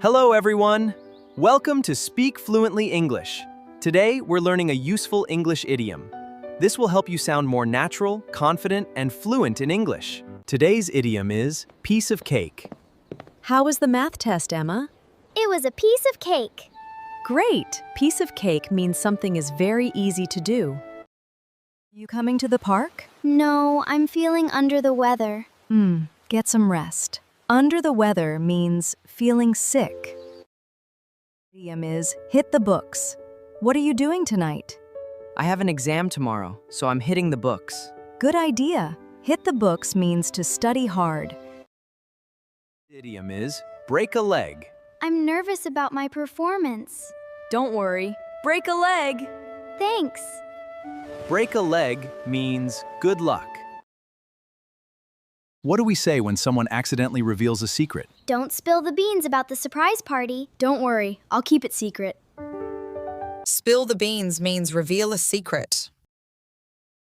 Hello, everyone. Welcome to Speak Fluently English. Today, we're learning a useful English idiom. This will help you sound more natural, confident, and fluent in English. Today's idiom is piece of cake. How was the math test, Emma? It was a piece of cake. Great! Piece of cake means something is very easy to do. You coming to the park? No, I'm feeling under the weather. Get some rest. Under the weather means feeling sick. Idiom is hit the books. What are you doing tonight? I have an exam tomorrow, so I'm hitting the books. Good idea. Hit the books means to study hard. Idiom is break a leg. I'm nervous about my performance. Don't worry. Break a leg. Thanks. Break a leg means good luck. What do we say when someone accidentally reveals a secret? Don't spill the beans about the surprise party. Don't worry, I'll keep it secret. Spill the beans means reveal a secret.